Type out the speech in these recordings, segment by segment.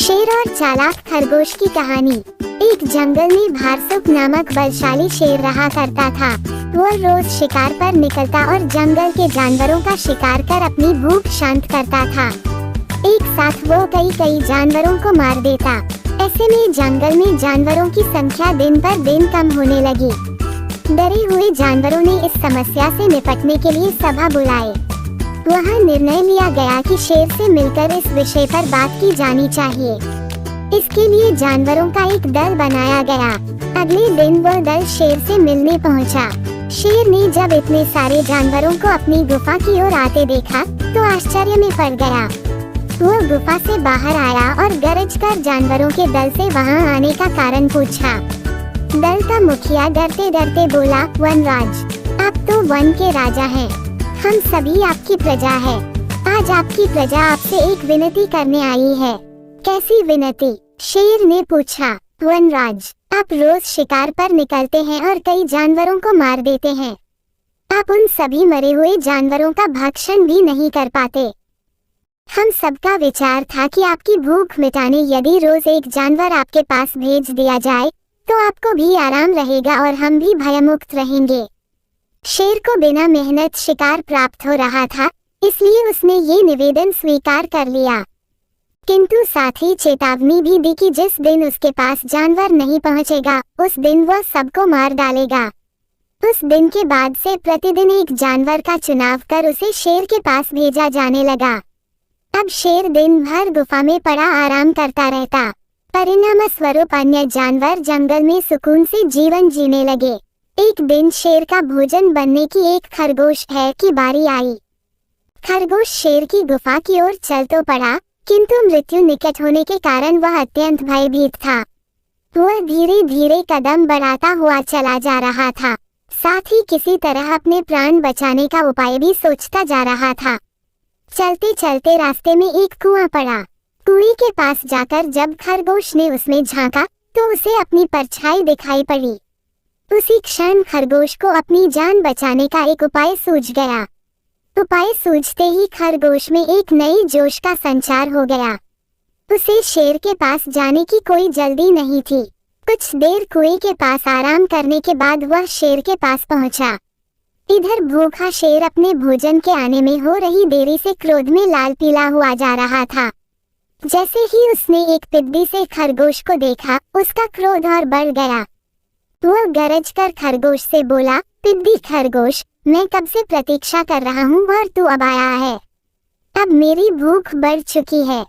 शेर और चालाक खरगोश की कहानी। एक जंगल में भारसुक नामक बलशाली शेर रहा करता था। वह रोज शिकार पर निकलता और जंगल के जानवरों का शिकार कर अपनी भूख शांत करता था। एक साथ वो कई जानवरों को मार देता। ऐसे में जंगल में जानवरों की संख्या दिन पर दिन कम होने लगी। डरे हुए जानवरों ने इस समस्या से निपटने के लिए सभा बुलाए। वहाँ निर्णय लिया गया कि शेर से मिलकर इस विषय पर बात की जानी चाहिए। इसके लिए जानवरों का एक दल बनाया गया। अगले दिन वह दल शेर से मिलने पहुंचा। शेर ने जब इतने सारे जानवरों को अपनी गुफा की ओर आते देखा तो आश्चर्य में पड़ गया। वह गुफा से बाहर आया और गरज कर जानवरों के दल से वहां आने का कारण पूछा। दल का मुखिया डरते डरते बोला, वनराज, आप तो वन के राजा हैं। हम सभी आपकी प्रजा है। आज आपकी प्रजा आपसे एक विनती करने आई है। कैसी विनती? शेर ने पूछा। वनराज, आप रोज शिकार पर निकलते हैं और कई जानवरों को मार देते हैं। आप उन सभी मरे हुए जानवरों का भक्षण भी नहीं कर पाते। हम सबका विचार था कि आपकी भूख मिटाने यदि रोज एक जानवर आपके पास भेज दिया जाए तो आपको भी आराम रहेगा और हम भी भयमुक्त रहेंगे। शेर को बिना मेहनत शिकार प्राप्त हो रहा था, इसलिए उसने ये निवेदन स्वीकार कर लिया, किंतु साथ ही चेतावनी भी दी कि जिस दिन उसके पास जानवर नहीं पहुंचेगा उस दिन वह सबको मार डालेगा। उस दिन के बाद से प्रतिदिन एक जानवर का चुनाव कर उसे शेर के पास भेजा जाने लगा। अब शेर दिन भर गुफा में पड़ा आराम करता रहता। परिणाम स्वरूप अन्य जानवर जंगल में सुकून से जीवन जीने लगे। एक दिन शेर का भोजन बनने की एक खरगोश है की बारी आई। खरगोश शेर की गुफा की ओर चल तो पड़ा, किंतु मृत्यु निकट होने के कारण वह अत्यंत भयभीत था। वह धीरे धीरे कदम बढ़ाता हुआ चला जा रहा था, साथ ही किसी तरह अपने प्राण बचाने का उपाय भी सोचता जा रहा था। चलते चलते रास्ते में एक कुआं पड़ा। कुएं के पास जाकर जब खरगोश ने उसमें झांका तो उसे अपनी परछाई दिखाई पड़ी। उसी क्षण खरगोश को अपनी जान बचाने का एक उपाय सूझ गया। उपाय सूझते ही खरगोश में एक नई जोश का संचार हो गया। उसे शेर के पास जाने की कोई जल्दी नहीं थी। कुछ देर कुएं के पास आराम करने के बाद वह शेर के पास पहुंचा। इधर भूखा शेर अपने भोजन के आने में हो रही देरी से क्रोध में लाल पीला हुआ जा रहा था। जैसे ही उसने एक पिद्दी से खरगोश को देखा, उसका क्रोध और बढ़ गया। वह गरज कर खरगोश से बोला, पिद्दी खरगोश, मैं कब से प्रतीक्षा कर रहा हूँ और तू अब आया है। अब मेरी भूख बढ़ चुकी है।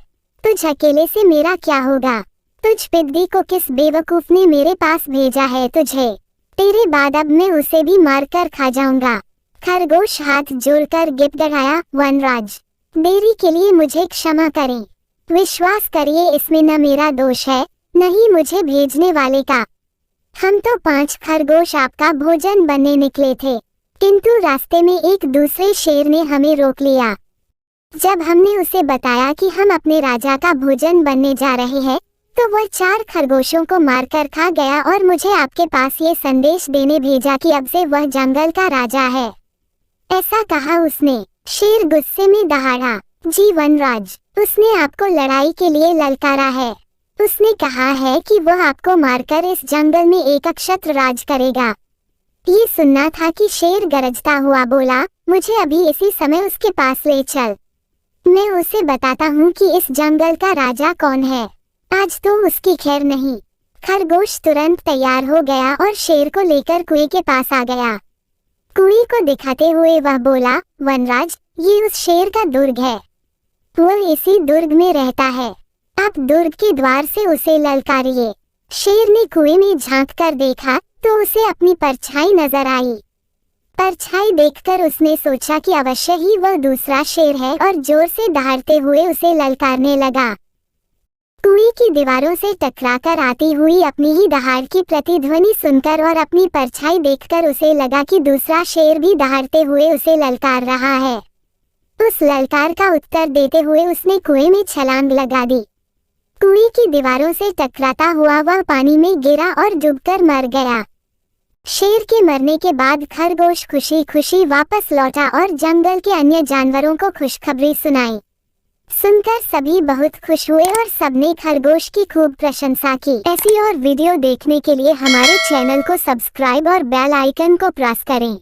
तुझ अकेले से मेरा क्या होगा? तुझ पिद्दी को किस बेवकूफ ने मेरे पास भेजा है तुझे? तेरे बाद अब मैं उसे भी मारकर खा जाऊंगा। खरगोश हाथ जोड़कर गिड़गिड़ाया, वनराज, देरी के लिए मुझे क्षमा करें। विश्वास करिए इसमें न मेरा दोष है, न ही मुझे भेजने वाले का। हम तो 5 खरगोश आपका भोजन बनने निकले थे, किंतु रास्ते में एक दूसरे शेर ने हमें रोक लिया। जब हमने उसे बताया कि हम अपने राजा का भोजन बनने जा रहे हैं, तो वह 4 खरगोशों को मारकर खा गया और मुझे आपके पास ये संदेश देने भेजा कि अब से वह जंगल का राजा है। ऐसा कहा उसने। शेर गुस्से में दहाड़ा, जी वनराज, उसने आपको लड़ाई के लिए ललकारा है। उसने कहा है कि वह आपको मारकर इस जंगल में एक अक्षत्र राज करेगा। ये सुनना था कि शेर गरजता हुआ बोला, मुझे अभी इसी समय उसके पास ले चल। मैं उसे बताता हूँ कि इस जंगल का राजा कौन है। आज तो उसकी खैर नहीं। खरगोश तुरंत तैयार हो गया और शेर को लेकर कुएं के पास आ गया। कुएं को दिखाते हुए वह बोला, वनराज, ये उस शेर का दुर्ग है। वह इसी दुर्ग में रहता है। आप दुर्ग के द्वार से उसे ललकारिए। शेर ने कुएं में झांक कर देखा तो उसे अपनी परछाई नजर आई। परछाई देखकर उसने सोचा कि अवश्य ही वह दूसरा शेर है और जोर से दहाड़ते हुए उसे ललकारने लगा। कुएं की दीवारों से टकराकर आती हुई अपनी ही दहाड़ की प्रतिध्वनि सुनकर और अपनी परछाई देखकर उसे लगा कि दूसरा शेर भी दहाड़ते हुए उसे ललकार रहा है। उस ललकार का उत्तर देते हुए उसने कुएं में छलांग लगा दी। कुएं की दीवारों से टकराता हुआ वह पानी में गिरा और डूबकर मर गया। शेर के मरने के बाद खरगोश खुशी खुशी वापस लौटा और जंगल के अन्य जानवरों को खुशखबरी सुनाई। सुनकर सभी बहुत खुश हुए और सबने खरगोश की खूब प्रशंसा की। ऐसी और वीडियो देखने के लिए हमारे चैनल को सब्सक्राइब और बेल आइकन को प्रेस करें।